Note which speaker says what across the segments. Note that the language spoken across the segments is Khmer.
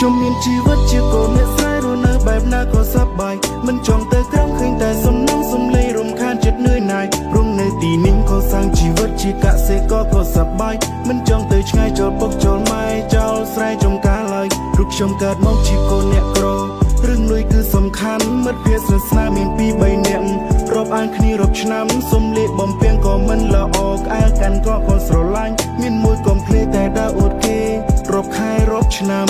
Speaker 1: ខ្ញុំមានជីវិតជាកូនអ្នកស្រីរស់នៅបែបណាក៏សប្បាយមិនចង់ទៅក្រំឃើញតែសំណងសំឡេងរំខានចិត្តនឿយណាយរងនៅទីនេះក៏សាងជីវិតជាកសិករក៏សប្បាយមិនចង់ទៅឆ្ងាយចូលពុកចូលម៉ែចោលស្រែចំការឡើយរូបខ្ញុំកើតមកជាកូនអ្នកក្ររឿងលុយគឺសំខាន់មិត្តភ័ក្តិស្និទ្ធស្នាលមាន2 3នាក់រាប់អានគ្នារាប់ឆ្នាំសុំលេខបំពេញក៏មិនល្អក្អែលកាន់ក៏ស្រឡាញ់មានមួយកុំភ្លេចតែដើរអួតគេរាប់ខែរាប់ឆ្នាំ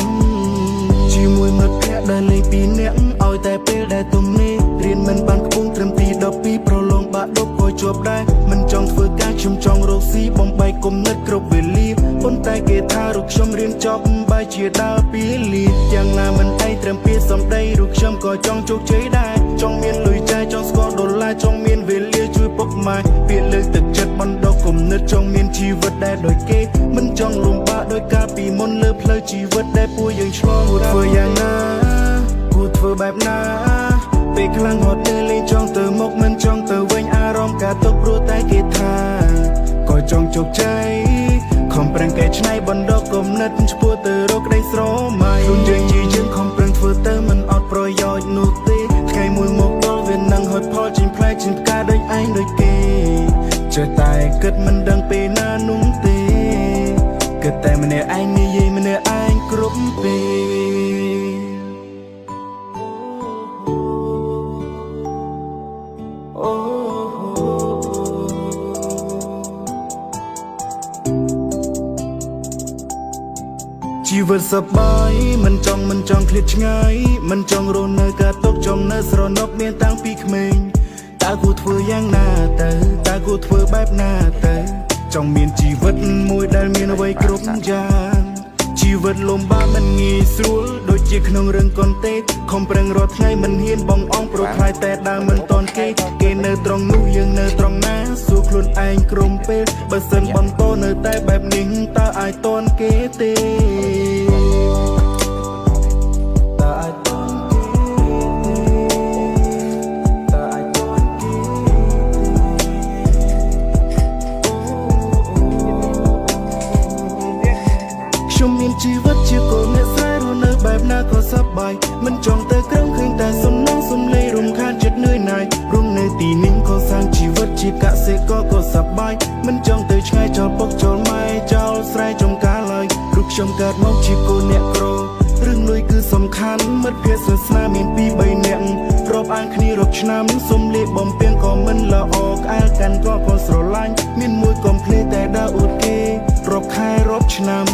Speaker 1: ជាមួយមិត្តភ័ក្តិដែលលេង2នាក់ឲ្យតែពេលដែលទំនេររៀនមិនបានខ្ពង់ត្រឹមទី12ប្រឡងបាក់ដប់ក៏ជាប់ដែរមិនចង់ធ្វើការខ្ញុំចង់រកស៊ីបំបីគុំនិតគ្រប់វេលាប៉ុន្តែគេថារូបខ្ញុំរៀនចប់បែរជាដើរពីលីយ៉ាងណាមិនឯងត្រឹមពីសំដីរូបខ្ញុំក៏ចង់ជោគជ័យដែរចង់មានលុយចាយចង់ស្គាល់ដុល្លារចង់មានវេលាជួយពុកម៉ែពាក្យលើកទឹកចិត្តបណ្ដុះគំនិតចង់មានជីវិតដែលដូចគេមិនចង់លំបាកដោយកាលពីមុនលើផ្លូវជីវិតដែលពួកយើងឆ្លងធ្វើយ៉ាងណាគួរធ្វើបែបណាពេលខ្លាំងហត់ទៅលេងចង់ទៅមុខមិនចង់ទៅវិញអារម្មណ៍កាទុកព្រោះតែគេថាក៏ចង់ជោគជ័យខំប្រឹងកែច្នៃបណ្ដុះគំនិតឆ្ពោះទៅរកក្តីស្រមៃខ្លួនយើងជាយើងខំប្រឹងធ្វើទៅមិនអត់ប្រយោជន៍នោះទេថ្ងៃមួយមកដល់វានឹងហត់ផលចេញផ្លែចេញផ្កាដូចឯងដូចគេចេះតែគិតមិនដឹងពេលណានោះទេគិតតែម្នាក់ឯងនិយាយម្នាក់ឯងគ្រប់ពេលជីវិតសប្បាយមិនចង់ឃ្លាតឆ្ងាយមិនចង់រស់នៅកាតុកចង់នៅស្រណុកមានតាំងពីក្មេងតើគួរធ្វើយ៉ាងណាទៅតើគួរធ្វើបែបណាទៅចង់មានជីវិតមួយដែលមានអ្វីគ្រប់យ៉ាងជីវិតលំបាកមិនងាយស្រួលដូចជាក្នុងរឿងកុនទេខំប្រឹងរាល់ថ្ងៃមិនហ៊ានបងអងព្រោះខ្លាចតែដើមមិនតន់គេនៅត្រង់នោះយើងនៅត្រង់ណាសួរខ្លួនឯងក្រុមពេលបើសិនបន្តនៅតែបែបនេះតើអាចតន់គេទេខ្ញុំមានជីវិតជាកូនអ្នកស្រីរស់នៅបែបណាក៏សប្បាយមិនចង់ទៅក្រំឃើញតែសំណងសំឡេងរំខានចិត្តនឿយណាយរងនៅទីនេះក៏សាងជីវិតជាកសិករក៏សប្បាយមិនចង់ទៅឆ្ងាយចោលពុកចោលម៉ែចោលស្រែចំការឡើយរូបខ្ញុំកើតមកជាកូនអ្នកក្ររឿងលុយគឺសំខាន់មិត្តភ័ក្តិស្និទ្ធស្នាលមាន2 3នាក់រាប់អានគ្នារាប់ឆ្នាំសុំលេខបំពេញក៏មិនល្អក្អែលកាន់ក៏ស្រឡាញ់មានមួយកុំភ្លេចតែដើរអួតគេរាប់ខែរាប់ឆ្នាំ